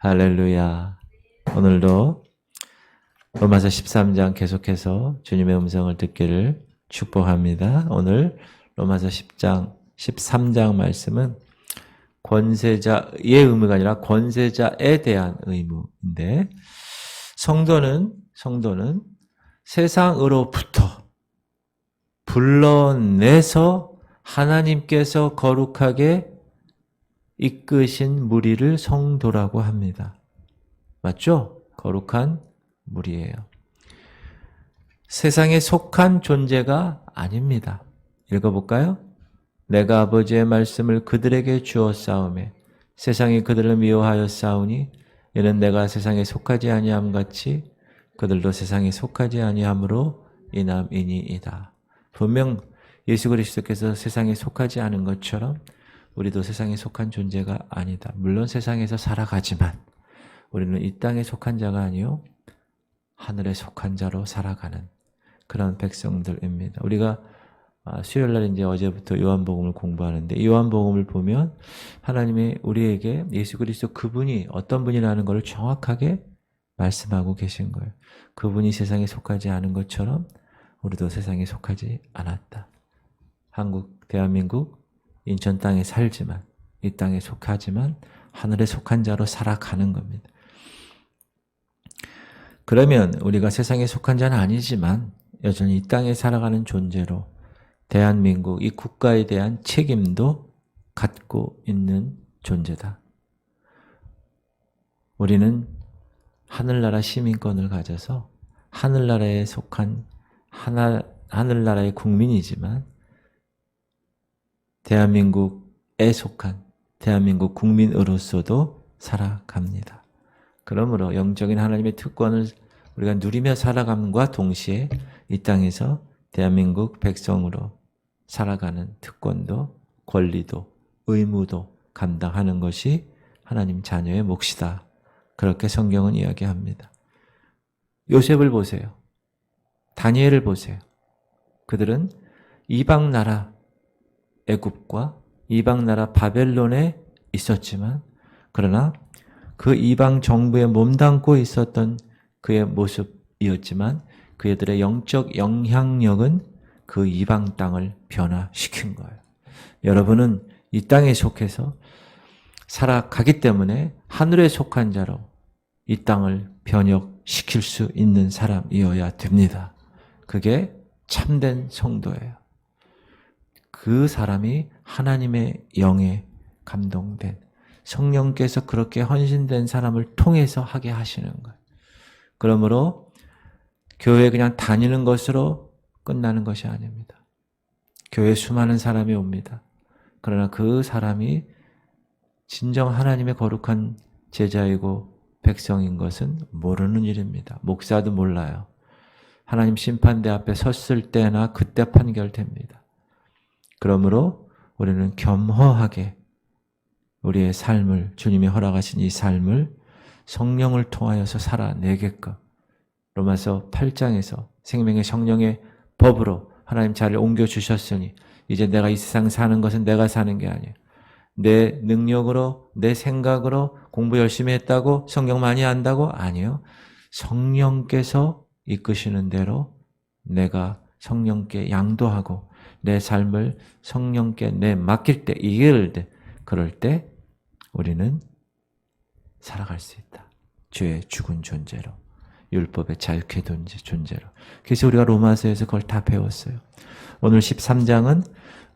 할렐루야. 오늘도 로마서 13장 계속해서 주님의 음성을 듣기를 축복합니다. 오늘 로마서 10장, 13장 말씀은 권세자의 의무가 아니라 권세자에 대한 의무인데, 성도는 세상으로부터 불러내서 하나님께서 거룩하게 이끄신 무리를 성도라고 합니다. 맞죠? 거룩한 무리예요. 세상에 속한 존재가 아닙니다. 읽어볼까요? 내가 아버지의 말씀을 그들에게 주었사오매 세상이 그들을 미워하였사오니 이는 내가 세상에 속하지 아니함 같이 그들도 세상에 속하지 아니함으로 인함이니이다. 분명 예수 그리스도께서 세상에 속하지 않은 것처럼 우리도 세상에 속한 존재가 아니다. 물론 세상에서 살아가지만 우리는 이 땅에 속한 자가 아니요 하늘에 속한 자로 살아가는 그런 백성들입니다. 우리가 수요일날 이제 어제부터 요한복음을 공부하는데, 이 요한복음을 보면 하나님이 우리에게 예수 그리스도 그분이 어떤 분이라는 것을 정확하게 말씀하고 계신 거예요. 그분이 세상에 속하지 않은 것처럼 우리도 세상에 속하지 않았다. 한국, 대한민국, 인천 땅에 살지만, 이 땅에 속하지만 하늘에 속한 자로 살아가는 겁니다. 그러면 우리가 세상에 속한 자는 아니지만 여전히 이 땅에 살아가는 존재로 대한민국, 이 국가에 대한 책임도 갖고 있는 존재다. 우리는 하늘나라 시민권을 가져서 하늘나라에 속한 하늘나라의 국민이지만 대한민국에 속한 대한민국 국민으로서도 살아갑니다. 그러므로 영적인 하나님의 특권을 우리가 누리며 살아감과 동시에 이 땅에서 대한민국 백성으로 살아가는 특권도 권리도 의무도 감당하는 것이 하나님 자녀의 몫이다. 그렇게 성경은 이야기합니다. 요셉을 보세요. 다니엘을 보세요. 그들은 이방 나라 애굽과 이방 나라 바벨론에 있었지만, 그러나 그 이방 정부에 몸담고 있었던 그의 모습이었지만 그들의 영적 영향력은 그 이방 땅을 변화시킨 거예요. 여러분은 이 땅에 속해서 살아가기 때문에 하늘에 속한 자로 이 땅을 변혁시킬 수 있는 사람이어야 됩니다. 그게 참된 성도예요. 그 사람이 하나님의 영에 감동된, 성령께서 그렇게 헌신된 사람을 통해서 하게 하시는 거예요. 그러므로 교회에 그냥 다니는 것으로 끝나는 것이 아닙니다. 교회에 수많은 사람이 옵니다. 그러나 그 사람이 진정 하나님의 거룩한 제자이고 백성인 것은 모르는 일입니다. 목사도 몰라요. 하나님 심판대 앞에 섰을 때나 그때 판결됩니다. 그러므로 우리는 겸허하게 우리의 삶을, 주님이 허락하신 이 삶을 성령을 통하여서 살아내게끔, 로마서 8장에서 생명의 성령의 법으로 하나님 자리를 옮겨주셨으니 이제 내가 이 세상 사는 것은 내가 사는 게 아니에요. 내 능력으로, 내 생각으로 공부 열심히 했다고 성경 많이 안다고? 아니요. 성령께서 이끄시는 대로 내가 성령께 양도하고 내 삶을 성령께 맡길 때, 이길 때, 그럴 때 우리는 살아갈 수 있다. 죄의 죽은 존재로, 율법의 자유케 된 존재로. 그래서 우리가 로마서에서 그걸 다 배웠어요. 오늘 13장은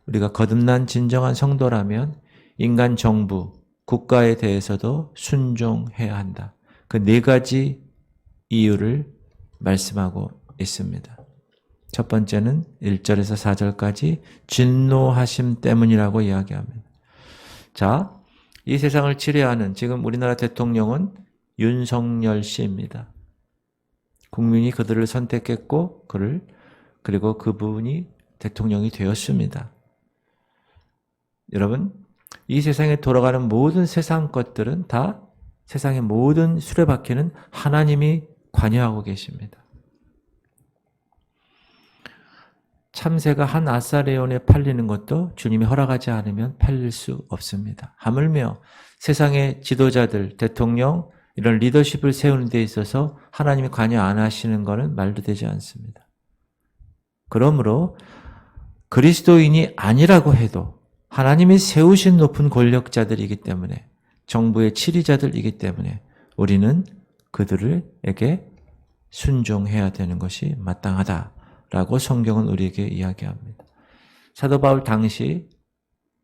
우리가 거듭난 진정한 성도라면 인간 정부, 국가에 대해서도 순종해야 한다. 그 네 가지 이유를 말씀하고 있습니다. 첫 번째는 1절에서 4절까지 진노하심 때문이라고 이야기합니다. 자, 이 세상을 지배하는 지금 우리나라 대통령은 윤석열 씨입니다. 국민이 그들을 선택했고 그리고 그분이 대통령이 되었습니다. 여러분, 이 세상에 돌아가는 모든 세상 것들은 다, 세상의 모든 수레바퀴는 하나님이 관여하고 계십니다. 참새가 한 아사레온에 팔리는 것도 주님이 허락하지 않으면 팔릴 수 없습니다. 하물며 세상의 지도자들, 대통령, 이런 리더십을 세우는 데 있어서 하나님이 관여 안 하시는 것은 말도 되지 않습니다. 그러므로 그리스도인이 아니라고 해도 하나님이 세우신 높은 권력자들이기 때문에, 정부의 치리자들이기 때문에 우리는 그들에게 순종해야 되는 것이 마땅하다라고 성경은 우리에게 이야기합니다. 사도 바울 당시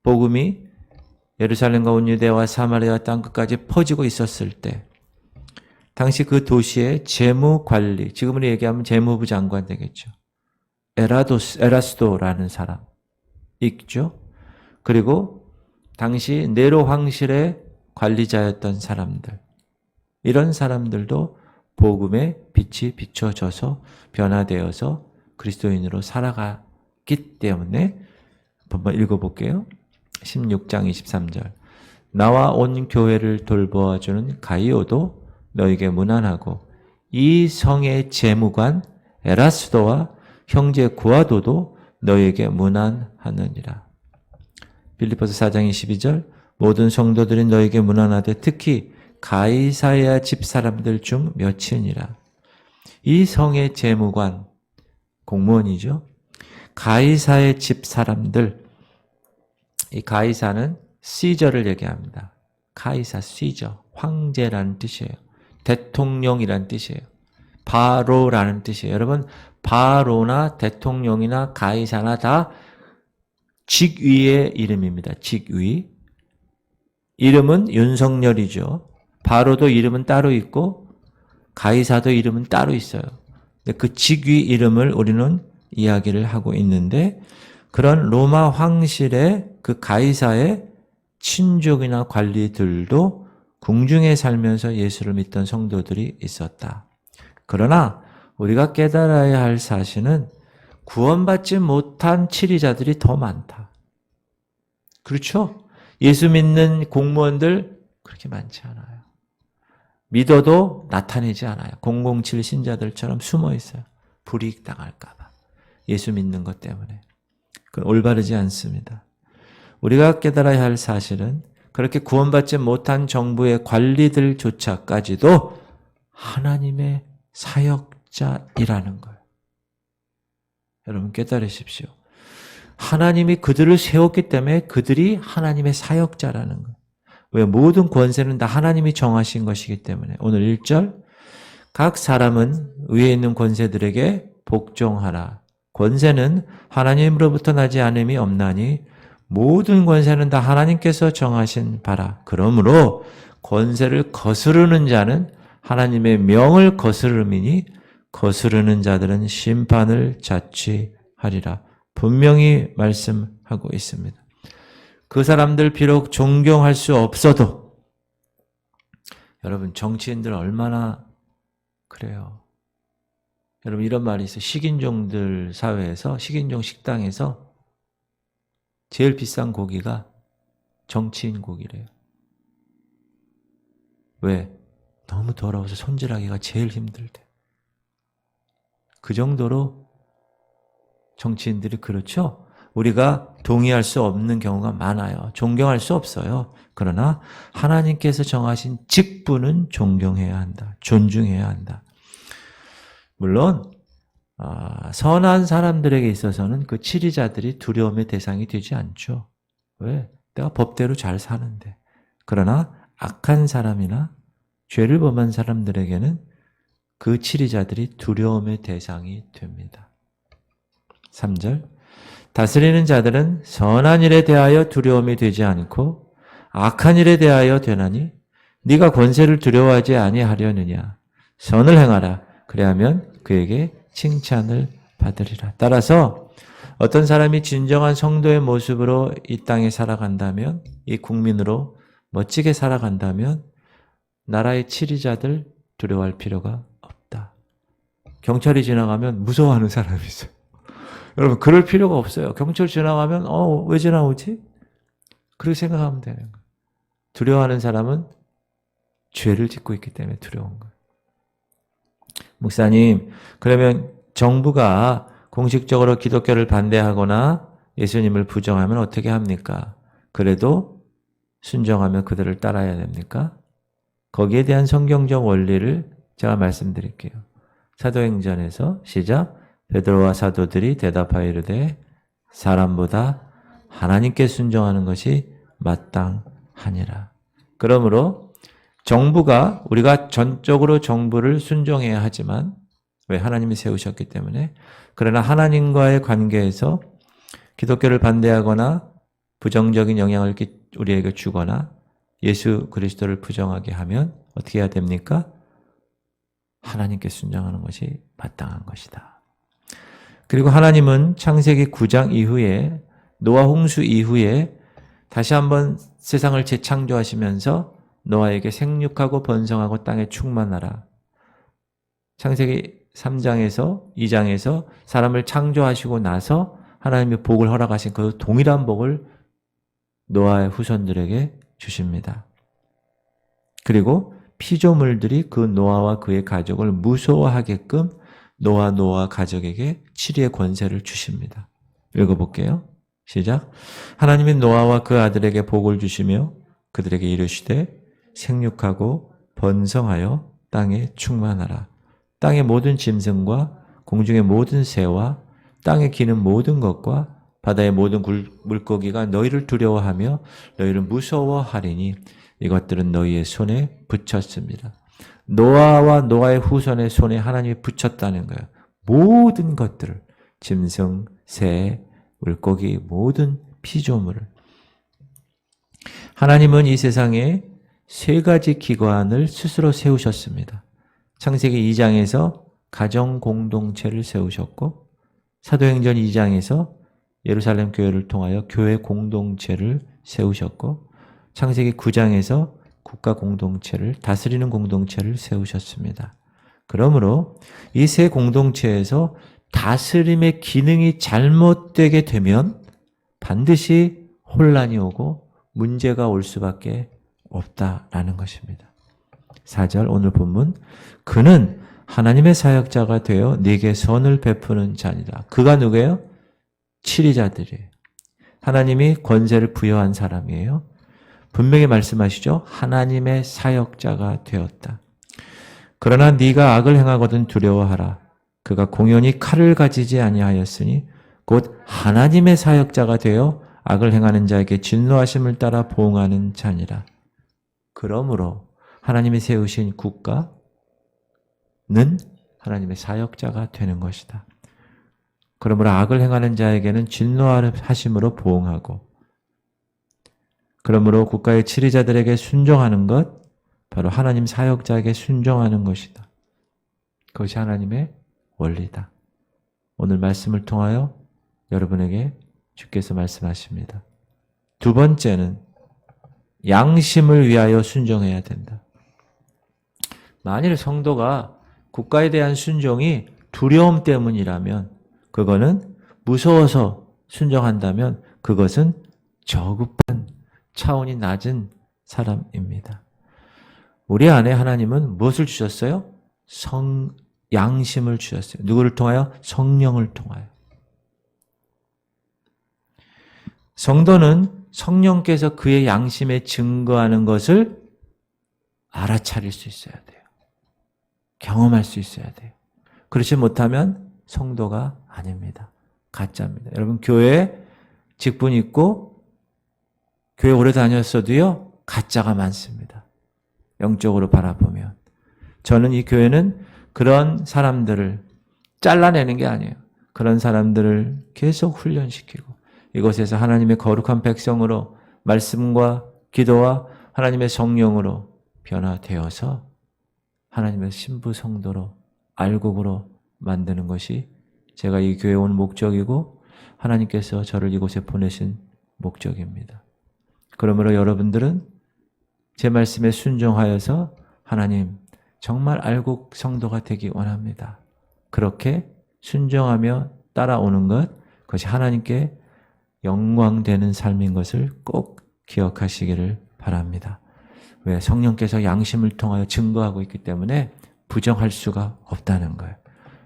복음이 예루살렘과 온 유대와 사마리아 땅끝까지 퍼지고 있었을 때, 당시 그 도시의 재무관리, 지금으로 얘기하면 재무부 장관 되겠죠. 에라스도라는 사람 있죠. 그리고 당시 네로 황실의 관리자였던 사람들, 이런 사람들도 복음의 빛이 비춰져서 변화되어서 그리스도인으로 살아갔기 때문에, 한번 읽어볼게요. 16장 23절. 나와 온 교회를 돌보아주는 가이오도 너에게 문안하고, 이 성의 재무관 에라스도와 형제 구아도도 너에게 문안하느니라. 빌립보서 4장 22절. 모든 성도들이 너에게 문안하되 특히 가이사야 집 사람들 중 몇이니라. 이 성의 재무관, 공무원이죠. 가이사의 집 사람들, 이 가이사는 시저를 얘기합니다. 가이사, 시저, 황제라는 뜻이에요. 대통령이라는 뜻이에요. 바로라는 뜻이에요. 여러분, 바로나 대통령이나 가이사나 다 직위의 이름입니다. 직위. 이름은 윤석열이죠. 바로도 이름은 따로 있고 가이사도 이름은 따로 있어요. 근데 그 직위 이름을 우리는 이야기를 하고 있는데, 그런 로마 황실의 그 가이사의 친족이나 관리들도 궁중에 살면서 예수를 믿던 성도들이 있었다. 그러나 우리가 깨달아야 할 사실은 구원받지 못한 치리자들이 더 많다. 그렇죠? 예수 믿는 공무원들 그렇게 많지 않아요. 믿어도 나타내지 않아요. 007 신자들처럼 숨어 있어요. 불이익 당할까 봐. 예수 믿는 것 때문에. 그건 올바르지 않습니다. 우리가 깨달아야 할 사실은 그렇게 구원받지 못한 정부의 관리들조차까지도 하나님의 사역자이라는 거예요. 여러분 깨달으십시오. 하나님이 그들을 세웠기 때문에 그들이 하나님의 사역자라는 거예요. 왜? 모든 권세는 다 하나님이 정하신 것이기 때문에. 오늘 1절, 각 사람은 위에 있는 권세들에게 복종하라. 권세는 하나님으로부터 나지 않음이 없나니 모든 권세는 다 하나님께서 정하신 바라. 그러므로 권세를 거스르는 자는 하나님의 명을 거스름이니 거스르는 자들은 심판을 자취하리라. 분명히 말씀하고 있습니다. 그 사람들 비록 존경할 수 없어도, 여러분 정치인들 얼마나 그래요. 여러분 이런 말이 있어요. 식인종들 사회에서, 식인종 식당에서 제일 비싼 고기가 정치인 고기래요. 왜? 너무 더러워서 손질하기가 제일 힘들대. 그 정도로 정치인들이 그렇죠? 우리가 동의할 수 없는 경우가 많아요. 존경할 수 없어요. 그러나 하나님께서 정하신 직분은 존경해야 한다. 존중해야 한다. 물론 선한 사람들에게 있어서는 그 치리자들이 두려움의 대상이 되지 않죠. 왜? 내가 법대로 잘 사는데. 그러나 악한 사람이나 죄를 범한 사람들에게는 그 치리자들이 두려움의 대상이 됩니다. 3절, 다스리는 자들은 선한 일에 대하여 두려움이 되지 않고 악한 일에 대하여 되나니 네가 권세를 두려워하지 아니하려느냐. 선을 행하라. 그래야면 그에게 칭찬을 받으리라. 따라서 어떤 사람이 진정한 성도의 모습으로 이 땅에 살아간다면, 이 국민으로 멋지게 살아간다면 나라의 치리자들 두려워할 필요가 없다. 경찰이 지나가면 무서워하는 사람이 있어요. 여러분 그럴 필요가 없어요. 경찰 지나가면 왜 지나오지? 그렇게 생각하면 되는 거예요. 두려워하는 사람은 죄를 짓고 있기 때문에 두려운 거예요. 목사님, 그러면 정부가 공식적으로 기독교를 반대하거나 예수님을 부정하면 어떻게 합니까? 그래도 순종하며 그들을 따라야 됩니까? 거기에 대한 성경적 원리를 제가 말씀드릴게요. 사도행전에서 시작. 베드로와 사도들이 대답하여 이르되 사람보다 하나님께 순종하는 것이 마땅하니라. 그러므로 정부가 우리가 전적으로 정부를 순종해야 하지만 왜? 하나님이 세우셨기 때문에. 그러나 하나님과의 관계에서 기독교를 반대하거나 부정적인 영향을 우리에게 주거나 예수 그리스도를 부정하게 하면 어떻게 해야 됩니까? 하나님께 순종하는 것이 마땅한 것이다. 그리고 하나님은 창세기 9장 이후에 노아 홍수 이후에 다시 한번 세상을 재창조하시면서 노아에게 생육하고 번성하고 땅에 충만하라. 창세기 3장에서 2장에서 사람을 창조하시고 나서 하나님이 복을 허락하신 그 동일한 복을 노아의 후손들에게 주십니다. 그리고 피조물들이 그 노아와 그의 가족을 무서워하게끔 노아 가족에게 치리의 권세를 주십니다. 읽어볼게요. 시작. 하나님이 노아와 그 아들에게 복을 주시며 그들에게 이르시되 생육하고 번성하여 땅에 충만하라. 땅의 모든 짐승과 공중의 모든 새와 땅에 기는 모든 것과 바다의 모든 물고기가 너희를 두려워하며 너희를 무서워하리니 이것들은 너희의 손에 붙였습니다. 노아와 노아의 후손의 손에 하나님이 붙였다는 거예요. 모든 것들을 짐승, 새, 물고기, 모든 피조물을. 하나님은 이 세상에 세 가지 기관을 스스로 세우셨습니다. 창세기 2장에서 가정 공동체를 세우셨고 사도행전 2장에서 예루살렘 교회를 통하여 교회 공동체를 세우셨고 창세기 9장에서 국가 공동체를 다스리는 공동체를 세우셨습니다. 그러므로 이 세 공동체에서 다스림의 기능이 잘못되게 되면 반드시 혼란이 오고 문제가 올 수밖에 없다라는 것입니다. 4절 오늘 본문 그는 하나님의 사역자가 되어 네게 선을 베푸는 자니라. 그가 누구예요? 치리자들이에요. 하나님이 권세를 부여한 사람이에요. 분명히 말씀하시죠. 하나님의 사역자가 되었다. 그러나 네가 악을 행하거든 두려워하라. 그가 공연히 칼을 가지지 아니하였으니 곧 하나님의 사역자가 되어 악을 행하는 자에게 진노하심을 따라 보응하는 자니라. 그러므로 하나님이 세우신 국가는 하나님의 사역자가 되는 것이다. 그러므로 악을 행하는 자에게는 진노하심으로 보응하고 그러므로 국가의 치리자들에게 순종하는 것 바로 하나님 사역자에게 순종하는 것이다. 그것이 하나님의 원리다. 오늘 말씀을 통하여 여러분에게 주께서 말씀하십니다. 두 번째는 양심을 위하여 순종해야 된다. 만일 성도가 국가에 대한 순종이 두려움 때문이라면 그거는 무서워서 순종한다면 그것은 저급한 차원이 낮은 사람입니다. 우리 안에 하나님은 무엇을 주셨어요? 양심을 주셨어요. 누구를 통하여? 성령을 통하여. 성도는 성령께서 그의 양심에 증거하는 것을 알아차릴 수 있어야 돼요. 경험할 수 있어야 돼요. 그렇지 못하면 성도가 아닙니다. 가짜입니다. 여러분 교회에 직분 있고 교회 오래 다녔어도요. 가짜가 많습니다. 영적으로 바라보면. 저는 이 교회는 그런 사람들을 잘라내는 게 아니에요. 그런 사람들을 계속 훈련시키고 이곳에서 하나님의 거룩한 백성으로 말씀과 기도와 하나님의 성령으로 변화되어서 하나님의 신부 성도로 알곡으로 만드는 것이 제가 이 교회에 온 목적이고 하나님께서 저를 이곳에 보내신 목적입니다. 그러므로 여러분들은 제 말씀에 순종하여서 하나님 정말 알곡 성도가 되기 원합니다. 그렇게 순종하며 따라오는 것, 그것이 하나님께 영광되는 삶인 것을 꼭 기억하시기를 바랍니다. 왜? 성령께서 양심을 통하여 증거하고 있기 때문에 부정할 수가 없다는 거예요.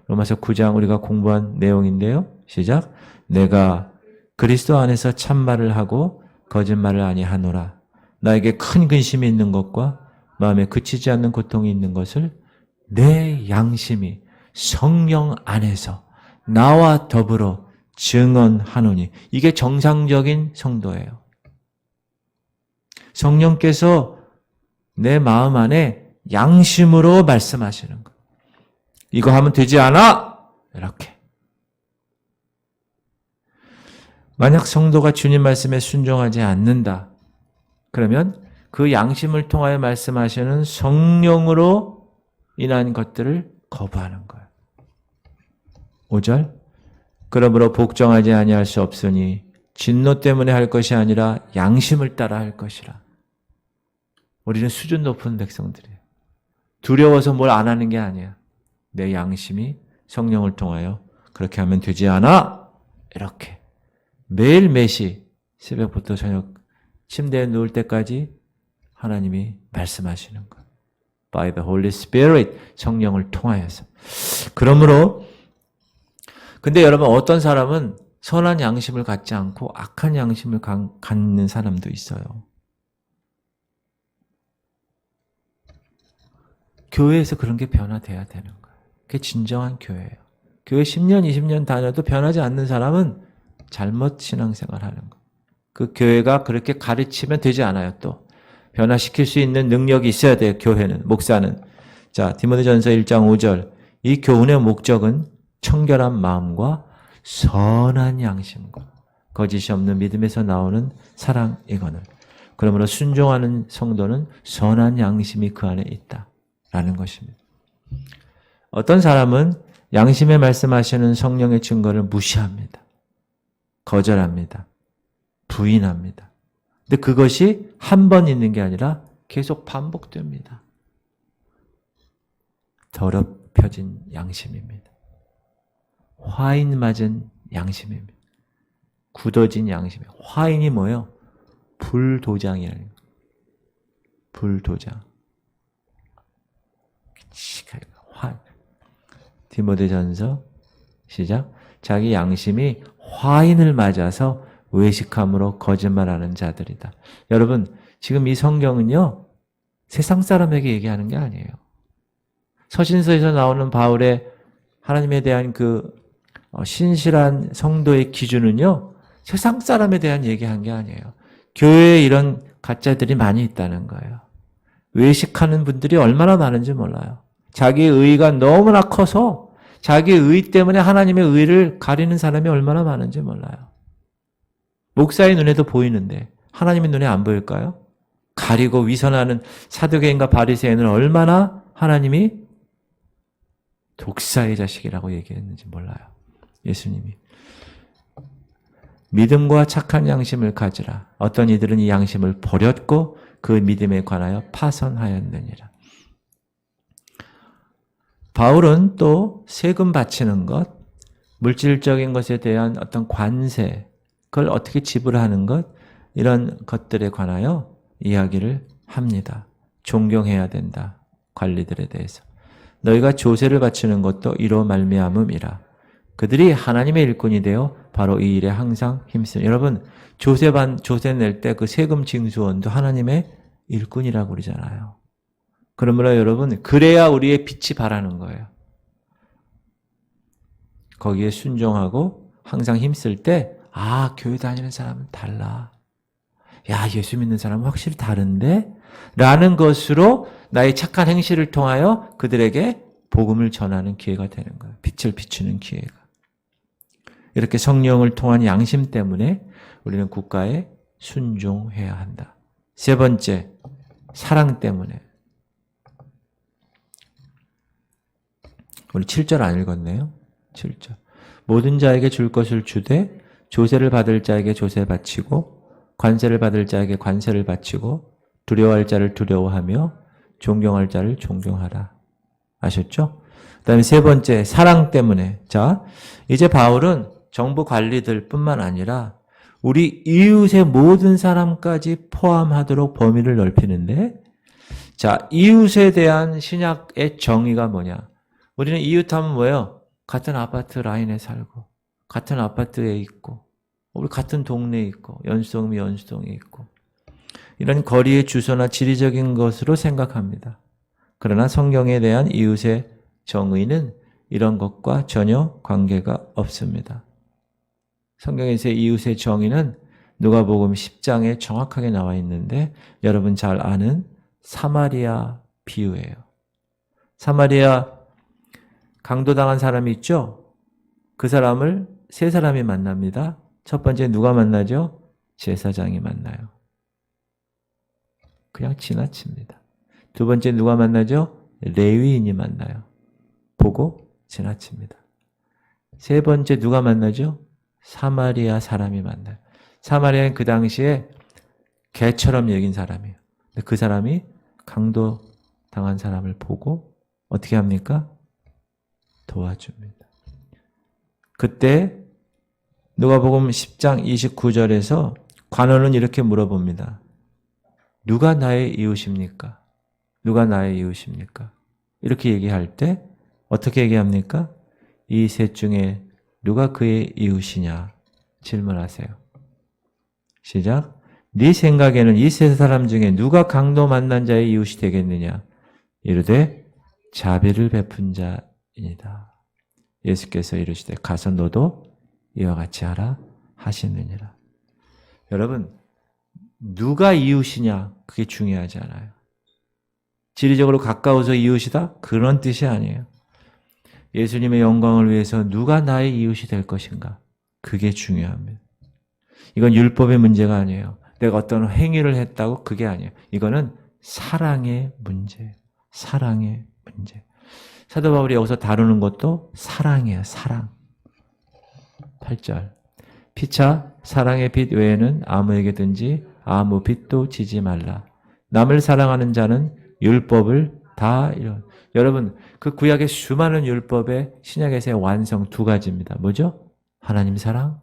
로마서 9장 우리가 공부한 내용인데요. 시작. 내가 그리스도 안에서 참말을 하고 거짓말을 아니하노라. 나에게 큰 근심이 있는 것과 마음에 그치지 않는 고통이 있는 것을 내 양심이 성령 안에서 나와 더불어 증언하노니. 이게 정상적인 성도예요. 성령께서 내 마음 안에 양심으로 말씀하시는 것. 이거 하면 되지 않아? 이렇게. 만약 성도가 주님 말씀에 순종하지 않는다. 그러면 그 양심을 통하여 말씀하시는 성령으로 인한 것들을 거부하는 거예요. 5절. 그러므로 복종하지 아니할 수 없으니 진노 때문에 할 것이 아니라 양심을 따라 할 것이라. 우리는 수준 높은 백성들이에요. 두려워서 뭘 안 하는 게 아니야. 내 양심이 성령을 통하여 그렇게 하면 되지 않아? 이렇게. 매일 매시 새벽부터 저녁 침대에 누울 때까지 하나님이 말씀하시는 것. By the Holy Spirit, 성령을 통하여서. 그러므로 근데 여러분 어떤 사람은 선한 양심을 갖지 않고 악한 양심을 갖는 사람도 있어요. 교회에서 그런 게 변화돼야 되는 거예요. 그게 진정한 교회예요. 교회 10년, 20년 다녀도 변하지 않는 사람은 잘못 신앙생활 하는 거예요. 그 교회가 그렇게 가르치면 되지 않아요. 또 변화시킬 수 있는 능력이 있어야 돼요. 교회는, 목사는. 자, 디모데전서 1장 5절. 이 교훈의 목적은 청결한 마음과 선한 양심과 거짓이 없는 믿음에서 나오는 사랑이거늘. 그러므로 순종하는 성도는 선한 양심이 그 안에 있다라는 것입니다. 어떤 사람은 양심에 말씀하시는 성령의 증거를 무시합니다. 거절합니다. 부인합니다. 근데 그것이 한 번 있는 게 아니라 계속 반복됩니다. 더럽혀진 양심입니다. 화인 맞은 양심입니다. 굳어진 양심이에요. 화인이 뭐예요? 불도장이라는 거예요. 불도장. 디모데전서 시작. 자기 양심이 화인을 맞아서 외식함으로 거짓말하는 자들이다. 여러분, 지금 이 성경은요, 세상 사람에게 얘기하는 게 아니에요. 서신서에서 나오는 바울의 하나님에 대한 그 신실한 성도의 기준은요, 세상 사람에 대한 얘기한 게 아니에요. 교회에 이런 가짜들이 많이 있다는 거예요. 외식하는 분들이 얼마나 많은지 몰라요. 자기의 의의가 너무나 커서 자기의 의의 때문에 하나님의 의를 가리는 사람이 얼마나 많은지 몰라요. 목사의 눈에도 보이는데 하나님의 눈에 안 보일까요? 가리고 위선하는 사두개인과 바리새인은 얼마나 하나님이 독사의 자식이라고 얘기했는지 몰라요. 예수님이. 믿음과 착한 양심을 가지라. 어떤 이들은 이 양심을 버렸고 그 믿음에 관하여 파선하였느니라. 바울은 또 세금 바치는 것, 물질적인 것에 대한 어떤 관세, 그걸 어떻게 지불하는 것, 이런 것들에 관하여 이야기를 합니다. 존경해야 된다. 관리들에 대해서. 너희가 조세를 바치는 것도 이로 말미암음이라. 그들이 하나님의 일꾼이 되어 바로 이 일에 항상 힘쓰는. 여러분, 조세 낼 때 그 세금 징수원도 하나님의 일꾼이라고 그러잖아요. 그러므로 여러분, 그래야 우리의 빛이 바라는 거예요. 거기에 순종하고 항상 힘쓸 때, 아, 교회 다니는 사람은 달라. 야, 예수 믿는 사람은 확실히 다른데? 라는 것으로 나의 착한 행실을 통하여 그들에게 복음을 전하는 기회가 되는 거예요. 빛을 비추는 기회가. 이렇게 성령을 통한 양심 때문에 우리는 국가에 순종해야 한다. 세 번째, 사랑 때문에. 우리 7절 안 읽었네요. 7절. 모든 자에게 줄 것을 주되 조세를 받을 자에게 조세 바치고 관세를 받을 자에게 관세를 바치고 두려워할 자를 두려워하며 존경할 자를 존경하라. 아셨죠? 그 다음에 세 번째, 사랑 때문에. 자, 이제 바울은 정부 관리들 뿐만 아니라 우리 이웃의 모든 사람까지 포함하도록 범위를 넓히는데, 자, 이웃에 대한 신약의 정의가 뭐냐? 우리는 이웃하면 뭐예요? 같은 아파트 라인에 살고, 같은 아파트에 있고, 우리 같은 동네에 있고, 연수동이 연수동에 있고. 이런 거리의 주소나 지리적인 것으로 생각합니다. 그러나 성경에 대한 이웃의 정의는 이런 것과 전혀 관계가 없습니다. 성경에서의 이웃의 정의는 누가복음 10장에 정확하게 나와 있는데 여러분 잘 아는 사마리아 비유예요. 사마리아 강도당한 사람이 있죠? 그 사람을 세 사람이 만납니다. 첫 번째 누가 만나죠? 제사장이 만나요. 그냥 지나칩니다. 두 번째 누가 만나죠? 레위인이 만나요. 보고 지나칩니다. 세 번째 누가 만나죠? 사마리아 사람이 만나요. 사마리아는 그 당시에 개처럼 여긴 사람이에요. 근데 그 사람이 강도 당한 사람을 보고 어떻게 합니까? 도와줍니다. 그때 누가복음 10장 29절에서 관원은 이렇게 물어봅니다. 누가 나의 이웃입니까? 누가 나의 이웃입니까? 이렇게 얘기할 때 어떻게 얘기합니까? 이 셋 중에 누가 그의 이웃이냐? 질문하세요. 시작. 네 생각에는 이 세 사람 중에 누가 강도 만난 자의 이웃이 되겠느냐? 이르되 자비를 베푼 자이니다. 예수께서 이르시되 가서 너도 이와 같이 하라 하시느니라. 여러분, 누가 이웃이냐? 그게 중요하지 않아요. 지리적으로 가까워서 이웃이다? 그런 뜻이 아니에요. 예수님의 영광을 위해서 누가 나의 이웃이 될 것인가? 그게 중요합니다. 이건 율법의 문제가 아니에요. 내가 어떤 행위를 했다고 그게 아니에요. 이거는 사랑의 문제예요. 사랑의 문제. 사도 바울이 여기서 다루는 것도 사랑이에요. 사랑. 8절. 피차 사랑의 빛 외에는 아무에게든지 아무 빛도 지지 말라. 남을 사랑하는 자는 율법을 다 이룬. 여러분, 그 구약의 수많은 율법의 신약에서의 완성 두 가지입니다. 뭐죠? 하나님 사랑,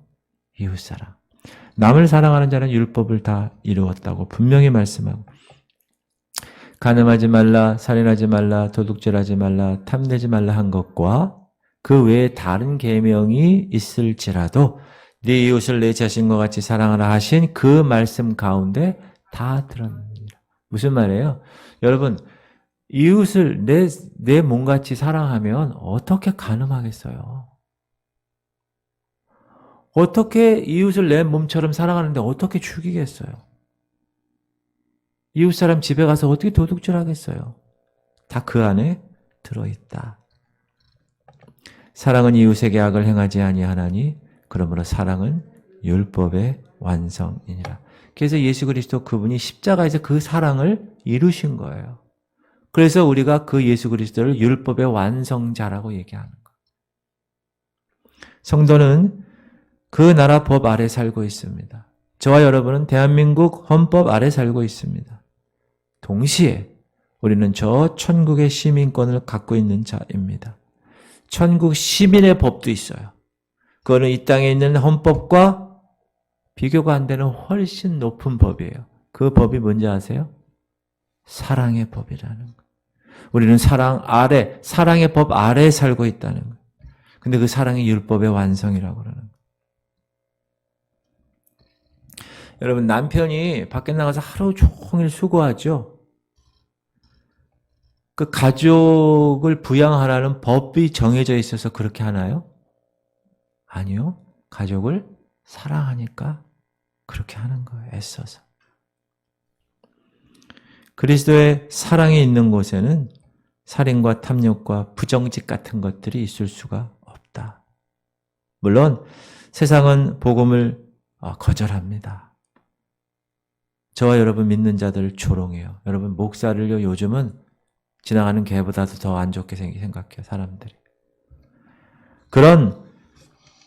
이웃 사랑. 남을 사랑하는 자는 율법을 다 이루었다고 분명히 말씀하고, 간음하지 말라, 살인하지 말라, 도둑질하지 말라, 탐내지 말라 한 것과 그 외에 다른 계명이 있을지라도 네 이웃을 내 자신과 같이 사랑하라 하신 그 말씀 가운데 다 들었느니라. 무슨 말이에요? 여러분, 이웃을 내 몸같이 사랑하면 어떻게 간음하겠어요? 어떻게 이웃을 내 몸처럼 사랑하는데 어떻게 죽이겠어요? 이웃 사람 집에 가서 어떻게 도둑질 하겠어요? 다 그 안에 들어있다. 사랑은 이웃에게 악을 행하지 아니하나니 그러므로 사랑은 율법의 완성이니라. 그래서 예수 그리스도 그분이 십자가에서 그 사랑을 이루신 거예요. 그래서 우리가 그 예수 그리스도를 율법의 완성자라고 얘기하는 거예요. 성도는 그 나라 법 아래 살고 있습니다. 저와 여러분은 대한민국 헌법 아래 살고 있습니다. 동시에 우리는 저 천국의 시민권을 갖고 있는 자입니다. 천국 시민의 법도 있어요. 그거는 이 땅에 있는 헌법과 비교가 안 되는 훨씬 높은 법이에요. 그 법이 뭔지 아세요? 사랑의 법이라는 거예요. 우리는 사랑 아래, 사랑의 법 아래에 살고 있다는 거예요. 근데 그 사랑이 율법의 완성이라고 그러는 거예요. 여러분, 남편이 밖에 나가서 하루 종일 수고하죠? 그 가족을 부양하라는 법이 정해져 있어서 그렇게 하나요? 아니요. 가족을 사랑하니까 그렇게 하는 거예요. 애써서. 그리스도의 사랑이 있는 곳에는 살인과 탐욕과 부정직 같은 것들이 있을 수가 없다. 물론 세상은 복음을 거절합니다. 저와 여러분 믿는 자들 조롱해요. 여러분 목사를요 요즘은 지나가는 개보다도 더 안 좋게 생각해요. 사람들이. 그런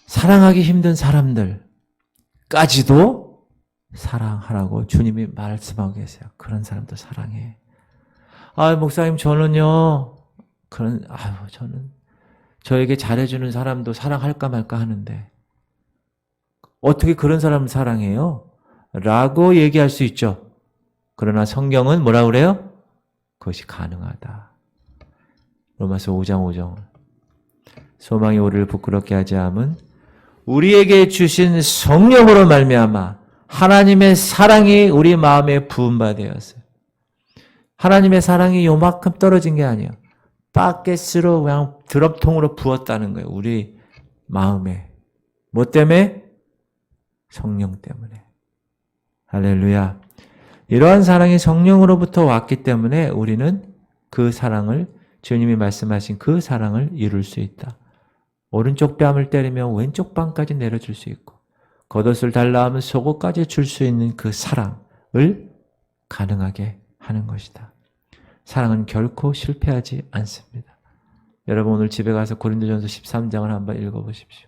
사랑하기 힘든 사람들까지도 사랑하라고 주님이 말씀하고 계세요. 그런 사람도 사랑해. 목사님 저는요. 저는 저에게 잘해주는 사람도 사랑할까 말까 하는데 어떻게 그런 사람을 사랑해요? 라고 얘기할 수 있죠. 그러나 성경은 뭐라 그래요? 그것이 가능하다. 로마서 5장 5절. 소망이 우리를 부끄럽게 하지 않음은 우리에게 주신 성령으로 말미암아 하나님의 사랑이 우리 마음에 부음받아였어요. 하나님의 사랑이 요만큼 떨어진 게 아니에요. 바켓으로 그냥 드럼통으로 부었다는 거예요. 우리 마음에. 뭐 때문에? 성령 때문에. 할렐루야. 이러한 사랑이 성령으로부터 왔기 때문에 우리는 그 사랑을, 주님이 말씀하신 그 사랑을 이룰 수 있다. 오른쪽 뺨을 때리면 왼쪽 뺨까지 내려줄 수 있고, 겉옷을 달라 하면 속옷까지 줄 수 있는 그 사랑을 가능하게 하는 것이다. 사랑은 결코 실패하지 않습니다. 여러분 오늘 집에 가서 고린도전서 13장을 한번 읽어보십시오.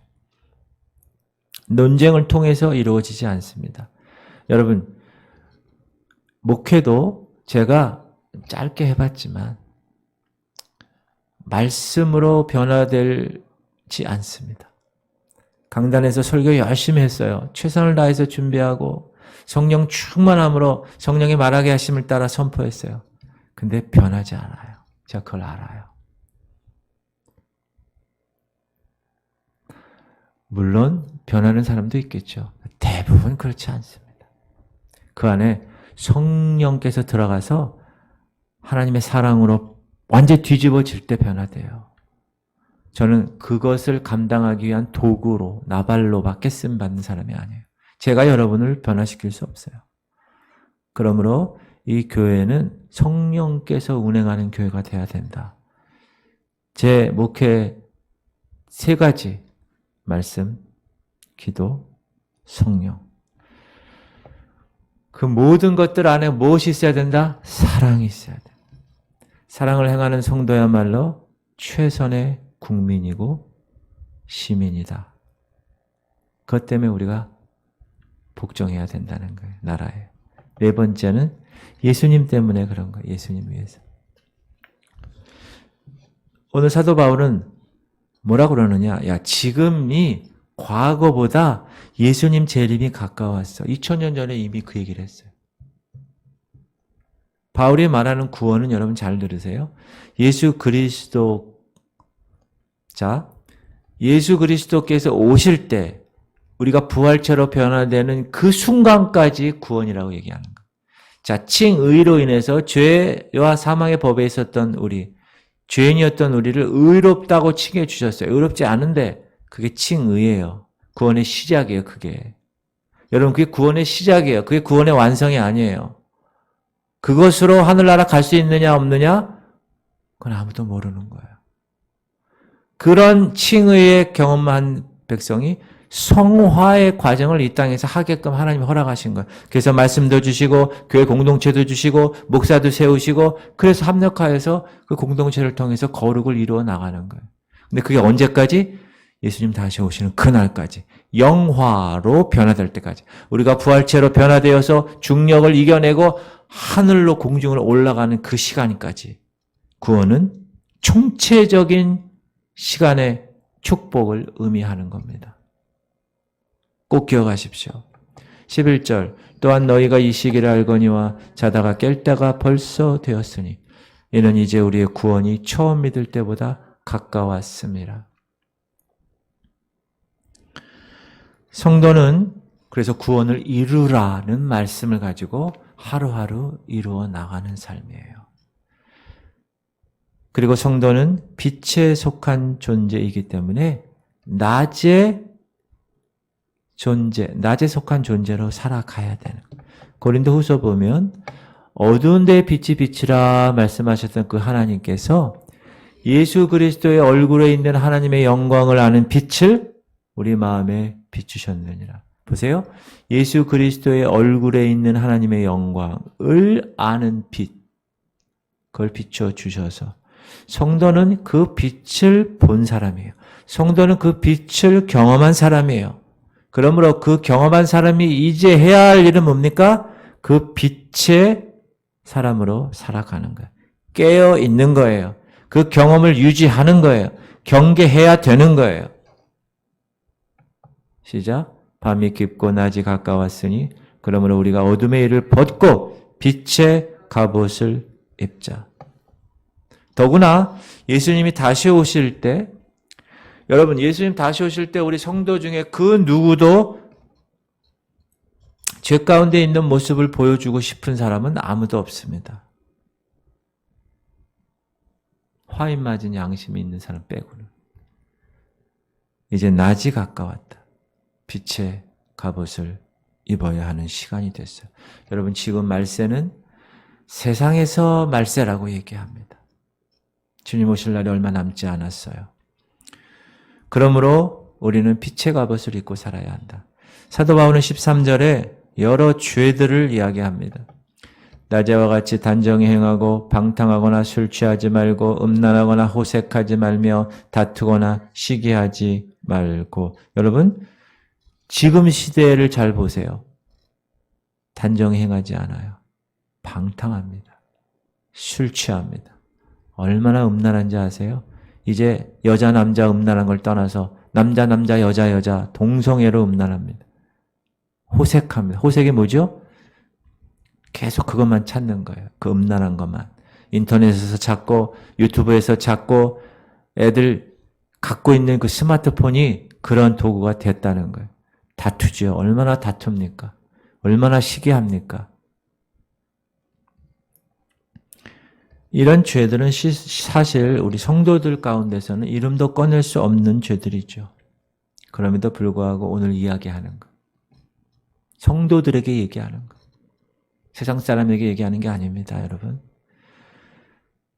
논쟁을 통해서 이루어지지 않습니다. 여러분 목회도 제가 짧게 해봤지만 말씀으로 변화되지 않습니다. 강단에서 설교 열심히 했어요. 최선을 다해서 준비하고 성령 충만함으로 성령이 말하게 하심을 따라 선포했어요. 근데 변하지 않아요. 제가 그걸 알아요. 물론 변하는 사람도 있겠죠. 대부분 그렇지 않습니다. 그 안에 성령께서 들어가서 하나님의 사랑으로 완전히 뒤집어질 때 변화돼요. 저는 그것을 감당하기 위한 도구로, 나발로밖에 쓰임받는 사람이 아니에요. 제가 여러분을 변화시킬 수 없어요. 그러므로 이 교회는 성령께서 운행하는 교회가 돼야 된다. 제 목회 3가지 말씀, 기도, 성령. 그 모든 것들 안에 무엇이 있어야 된다? 사랑이 있어야 된다. 사랑을 행하는 성도야말로 최선의 국민이고 시민이다. 그것 때문에 우리가 복종해야 된다는 거예요. 나라에. 4번째는 예수님 때문에 그런 거예요. 예수님 위해서. 오늘 사도 바울은 뭐라고 그러느냐? 야, 지금이 과거보다 예수님 재림이 가까웠어. 2000년 전에 이미 그 얘기를 했어요. 바울이 말하는 구원은 여러분 잘 들으세요. 예수 그리스도께서 오실 때 우리가 부활체로 변화되는 그 순간까지 구원이라고 얘기하는 거예요. 자, 칭의로 인해서 죄와 사망의 법에 있었던 우리, 죄인이었던 우리를 의롭다고 칭해 주셨어요. 의롭지 않은데 그게 칭의예요. 구원의 시작이에요, 그게. 여러분, 그게 구원의 시작이에요. 그게 구원의 완성이 아니에요. 그것으로 하늘나라 갈 수 있느냐 없느냐? 그건 아무도 모르는 거예요. 그런 칭의의 경험한 백성이 성화의 과정을 이 땅에서 하게끔 하나님이 허락하신 거예요. 그래서 말씀도 주시고 교회 공동체도 주시고 목사도 세우시고 그래서 합력하여서 그 공동체를 통해서 거룩을 이루어 나가는 거예요. 근데 그게 언제까지? 예수님 다시 오시는 그날까지. 영화로 변화될 때까지. 우리가 부활체로 변화되어서 중력을 이겨내고 하늘로 공중으로 올라가는 그 시간까지. 구원은 총체적인 시간의 축복을 의미하는 겁니다. 꼭 기억하십시오. 11절 또한 너희가 이 시기를 알거니와 자다가 깰 때가 벌써 되었으니 이는 이제 우리의 구원이 처음 믿을 때보다 가까웠습니다. 성도는 그래서 구원을 이루라는 말씀을 가지고 하루하루 이루어 나가는 삶이에요. 그리고 성도는 빛에 속한 존재이기 때문에 낮에 속한 존재로 살아가야 되는 거예요. 고린도후서 보면 어두운 데에 빛이 비치라 말씀하셨던 그 하나님께서 예수 그리스도의 얼굴에 있는 하나님의 영광을 아는 빛을 우리 마음에 비추셨느니라. 보세요. 예수 그리스도의 얼굴에 있는 하나님의 영광을 아는 빛, 그걸 비춰 주셔서 성도는 그 빛을 본 사람이에요. 성도는 그 빛을 경험한 사람이에요. 그러므로 그 경험한 사람이 이제 해야 할 일은 뭡니까? 그 빛의 사람으로 살아가는 거예요. 깨어 있는 거예요. 그 경험을 유지하는 거예요. 경계해야 되는 거예요. 시작. 밤이 깊고 낮이 가까웠으니 그러므로 우리가 어둠의 일을 벗고 빛의 갑옷을 입자. 더구나 예수님이 다시 오실 때, 여러분 예수님 다시 오실 때 우리 성도 중에 그 누구도 죄 가운데 있는 모습을 보여주고 싶은 사람은 아무도 없습니다. 화인 맞은 양심이 있는 사람 빼고는. 이제 낮이 가까웠다. 빛의 갑옷을 입어야 하는 시간이 됐어요. 여러분, 지금 말세는 세상에서 말세라고 얘기합니다. 주님 오실 날이 얼마 남지 않았어요. 그러므로 우리는 빛의 갑옷을 입고 살아야 한다. 사도 바울은 13절에 여러 죄들을 이야기합니다. 낮에와 같이 단정히 행하고 방탕하거나 술 취하지 말고 음란하거나 호색하지 말며 다투거나 시기하지 말고. 여러분, 지금 시대를 잘 보세요. 단정히 행하지 않아요. 방탕합니다. 술 취합니다. 얼마나 음란한지 아세요? 이제 여자 남자 음란한 걸 떠나서 남자 남자 여자 여자 동성애로 음란합니다. 호색합니다. 호색이 뭐죠? 계속 그것만 찾는 거예요. 그 음란한 것만. 인터넷에서 찾고 유튜브에서 찾고 애들 갖고 있는 그 스마트폰이 그런 도구가 됐다는 거예요. 다투죠. 얼마나 다툽니까? 얼마나 시기합니까? 이런 죄들은 사실 우리 성도들 가운데서는 이름도 꺼낼 수 없는 죄들이죠. 그럼에도 불구하고 오늘 이야기하는 것. 성도들에게 얘기하는 것. 세상 사람에게 얘기하는 게 아닙니다, 여러분.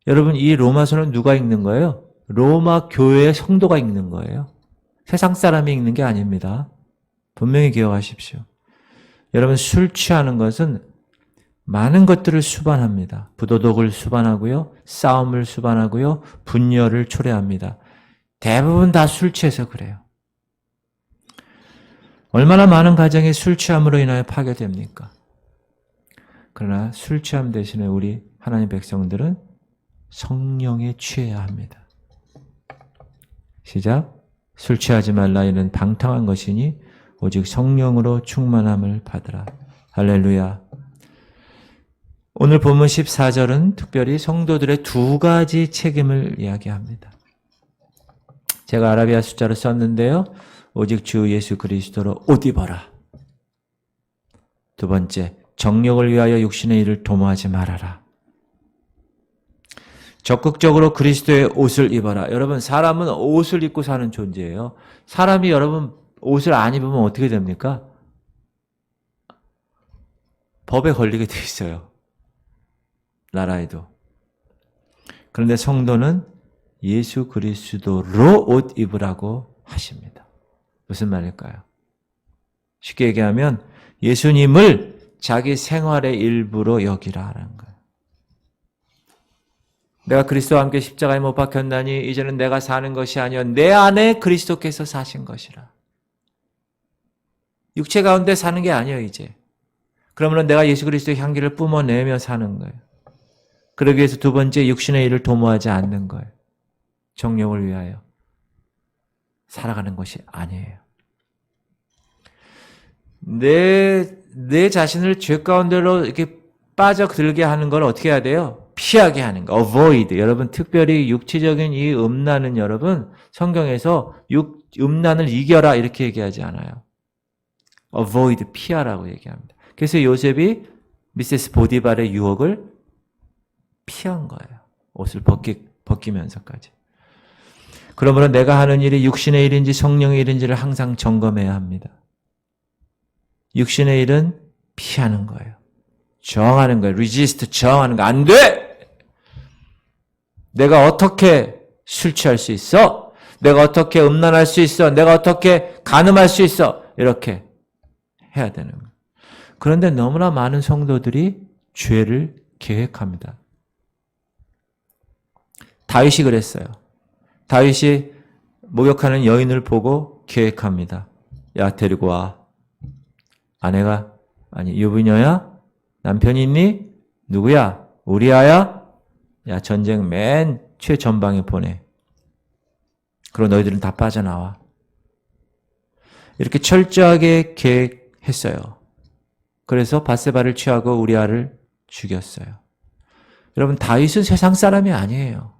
여러분, 이 로마서는 누가 읽는 거예요? 로마 교회의 성도가 읽는 거예요. 세상 사람이 읽는 게 아닙니다. 분명히 기억하십시오. 여러분, 술 취하는 것은 많은 것들을 수반합니다. 부도덕을 수반하고요. 싸움을 수반하고요. 분열을 초래합니다. 대부분 다 술 취해서 그래요. 얼마나 많은 가정이 술 취함으로 인하여 파괴됩니까? 그러나 술 취함 대신에 우리 하나님 백성들은 성령에 취해야 합니다. 시작. 술 취하지 말라. 이는 방탕한 것이니 오직 성령으로 충만함을 받으라. 할렐루야. 오늘 본문 14절은 특별히 성도들의 두 가지 책임을 이야기합니다. 제가 아라비아 숫자로 썼는데요. 오직 주 예수 그리스도로 옷 입어라. 두 번째, 정욕을 위하여 육신의 일을 도모하지 말아라. 적극적으로 그리스도의 옷을 입어라. 여러분, 사람은 옷을 입고 사는 존재예요. 사람이 여러분 옷을 안 입으면 어떻게 됩니까? 법에 걸리게 돼 있어요. 나라에도. 그런데 성도는 예수 그리스도로 옷 입으라고 하십니다. 무슨 말일까요? 쉽게 얘기하면 예수님을 자기 생활의 일부로 여기라는 거예요. 내가 그리스도와 함께 십자가에 못 박혔나니 이제는 내가 사는 것이 아니요 내 안에 그리스도께서 사신 것이라. 육체 가운데 사는 게 아니에요, 이제. 그러면 내가 예수 그리스도의 향기를 뿜어내며 사는 거예요. 그러기 위해서 두 번째, 육신의 일을 도모하지 않는 거예요. 정욕을 위하여 살아가는 것이 아니에요. 내 자신을 죄 가운데로 이렇게 빠져들게 하는 걸 어떻게 해야 돼요? 피하게 하는 거. avoid. 여러분, 특별히 육체적인 이 음란은 여러분, 성경에서 음란을 이겨라 이렇게 얘기하지 않아요. avoid, 피하라고 얘기합니다. 그래서 요셉이 미세스 보디발의 유혹을 피한 거예요. 옷을 벗기면서까지. 그러므로 내가 하는 일이 육신의 일인지 성령의 일인지를 항상 점검해야 합니다. 육신의 일은 피하는 거예요. 저항하는 거예요. resist, 저항하는 거. 안 돼! 내가 어떻게 술 취할 수 있어? 내가 어떻게 음란할 수 있어? 내가 어떻게 간음할 수 있어? 이렇게 해야 되는 거예요. 그런데 너무나 많은 성도들이 죄를 계획합니다. 다윗이 그랬어요. 다윗이 목욕하는 여인을 보고 계획합니다. 야, 데리고 와. 아내가, 아니, 유부녀야? 남편이 있니? 누구야? 우리아야? 야, 전쟁 맨 최전방에 보내. 그리고 너희들은 다 빠져나와. 이렇게 철저하게 계획했어요. 그래서 밧세바를 취하고 우리아를 죽였어요. 여러분, 다윗은 세상 사람이 아니에요.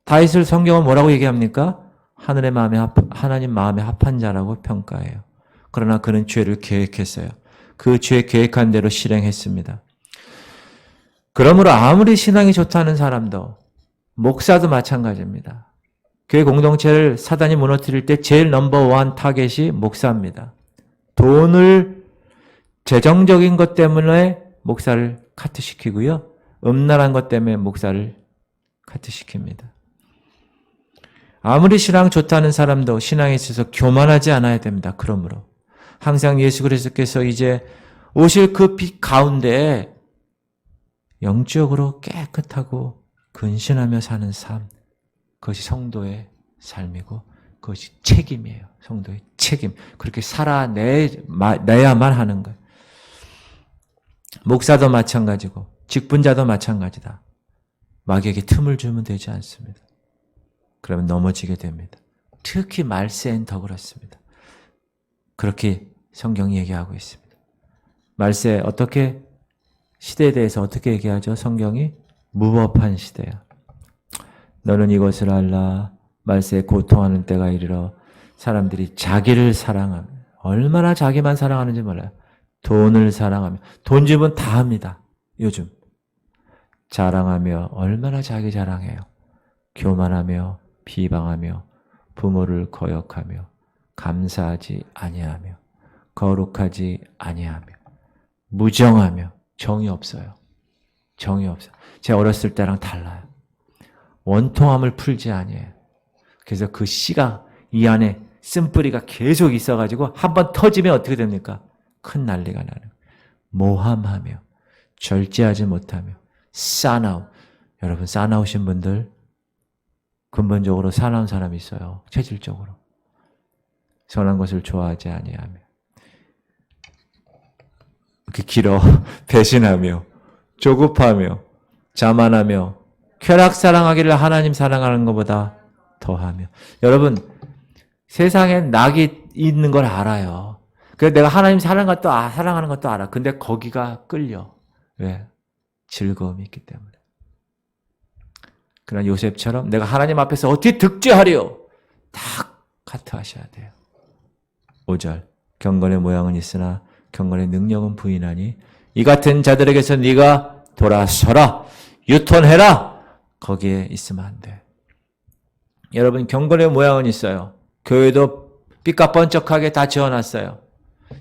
다윗을 성경은 뭐라고 얘기합니까? 하나님 마음에 합한 자라고 평가해요. 그러나 그는 죄를 계획했어요. 그 주의 계획한 대로 실행했습니다. 그러므로 아무리 신앙이 좋다는 사람도 목사도 마찬가지입니다. 교회 공동체를 사단이 무너뜨릴 때 제일 넘버원 타겟이 목사입니다. 돈을 재정적인 것 때문에 목사를 카트시키고요. 음란한 것 때문에 목사를 카트시킵니다. 아무리 신앙 좋다는 사람도 신앙에 있어서 교만하지 않아야 됩니다. 그러므로 항상 예수 그리스도께서 이제 오실 그 빛 가운데 영적으로 깨끗하고 근신하며 사는 삶, 그것이 성도의 삶이고 그것이 책임이에요. 성도의 책임. 그렇게 살아내야만 하는 거예요. 목사도 마찬가지고 직분자도 마찬가지다. 마귀에게 틈을 주면 되지 않습니다. 그러면 넘어지게 됩니다. 특히 말세엔 더 그렇습니다. 그렇게 성경이 얘기하고 있습니다. 말세 어떻게 시대에 대해서 어떻게 얘기하죠? 성경이 무법한 시대야. 너는 이것을 알라. 말세에 고통하는 때가 이르러 사람들이 자기를 사랑하며 얼마나 자기만 사랑하는지 몰라요. 돈을 사랑하며 돈 주면 다 합니다. 요즘 자랑하며 얼마나 자기 자랑해요. 교만하며 비방하며 부모를 거역하며 감사하지 아니하며 거룩하지 아니하며 무정하며 정이 없어요. 정이 없어요. 제가 어렸을 때랑 달라요. 원통함을 풀지 아니에요. 그래서 그 씨가 이 안에 쓴뿌리가 계속 있어가지고 한번 터지면 어떻게 됩니까? 큰 난리가 나는. 모함하며 절제하지 못하며 싸나움. 여러분 싸나우신 분들 근본적으로 싸나운 사람이 있어요. 체질적으로. 선한 것을 좋아하지 아니하며 이렇게 길어 배신하며 조급하며 자만하며 쾌락 사랑하기를 하나님 사랑하는 것보다 더하며. 여러분 세상에 낙이 있는 걸 알아요. 그래서 내가 하나님 사랑하는 것도 알아. 근데 거기가 끌려. 왜? 즐거움이 있기 때문에. 그러나 요셉처럼 내가 하나님 앞에서 어떻게 득죄하리요? 딱 카트하셔야 돼요. 5절 경건의 모양은 있으나 경건의 능력은 부인하니 이 같은 자들에게서 네가 돌아서라. 유턴해라. 거기에 있으면 안 돼. 여러분 경건의 모양은 있어요. 교회도 삐까뻔쩍하게 다 지어놨어요.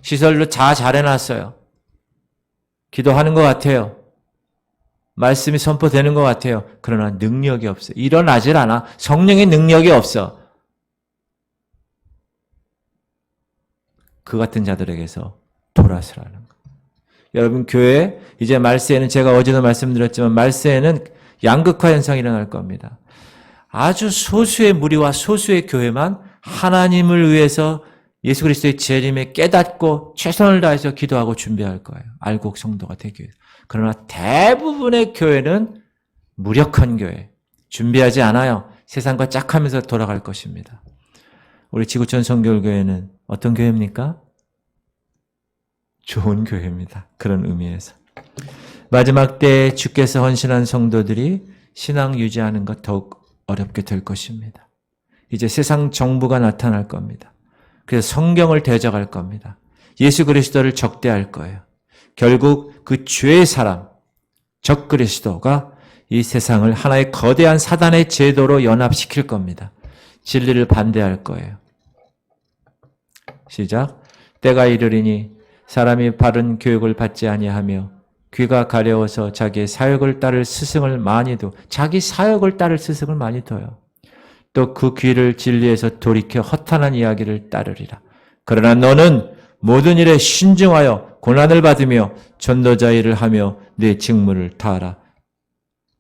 시설도 다 잘해놨어요. 기도하는 것 같아요. 말씀이 선포되는 것 같아요. 그러나 능력이 없어요. 일어나질 않아. 성령의 능력이 없어. 그 같은 자들에게서 돌아서라는 거. 여러분 교회 이제 말세에는 제가 어제도 말씀드렸지만 말세에는 양극화 현상이 일어날 겁니다. 아주 소수의 무리와 소수의 교회만 하나님을 위해서 예수 그리스도의 재림에 깨닫고 최선을 다해서 기도하고 준비할 거예요. 알곡 성도가 되기 위해서. 그러나 대부분의 교회는 무력한 교회, 준비하지 않아요. 세상과 짝하면서 돌아갈 것입니다. 우리 지구촌 성결교회는 어떤 교회입니까? 좋은 교회입니다. 그런 의미에서. 마지막 때에 주께서 헌신한 성도들이 신앙 유지하는 것 더욱 어렵게 될 것입니다. 이제 세상 정부가 나타날 겁니다. 그래서 성경을 대적할 겁니다. 예수 그리스도를 적대할 거예요. 결국 그 죄의 사람, 적 그리스도가 이 세상을 하나의 거대한 사단의 제도로 연합시킬 겁니다. 진리를 반대할 거예요. 시작. 때가 이르리니 사람이 바른 교육을 받지 아니하며 귀가 가려워서 자기의 사역을 따를 스승을 많이 둬. 자기 사역을 따를 스승을 많이 둬요. 또 그 귀를 진리에서 돌이켜 허탄한 이야기를 따르리라. 그러나 너는 모든 일에 신중하여 고난을 받으며 전도자 일을 하며 네 직무를 다하라.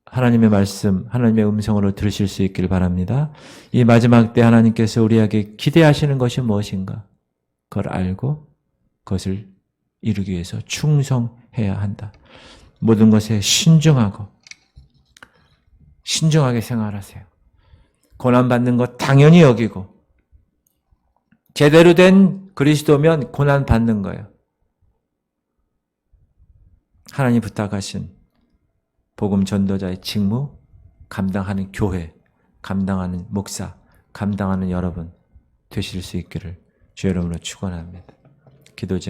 하나님의 말씀, 하나님의 음성으로 들으실 수 있길 바랍니다. 이 마지막 때 하나님께서 우리에게 기대하시는 것이 무엇인가? 그걸 알고 그것을 이루기 위해서 충성해야 한다. 모든 것에 신중하게 생활하세요. 고난받는 것 당연히 여기고 제대로 된 그리스도면 고난받는 거예요. 하나님 부탁하신 복음 전도자의 직무 감당하는 교회, 감당하는 목사, 감당하는 여러분 되실 수 있기를 주의 이름으로 축원합니다. 기도 제목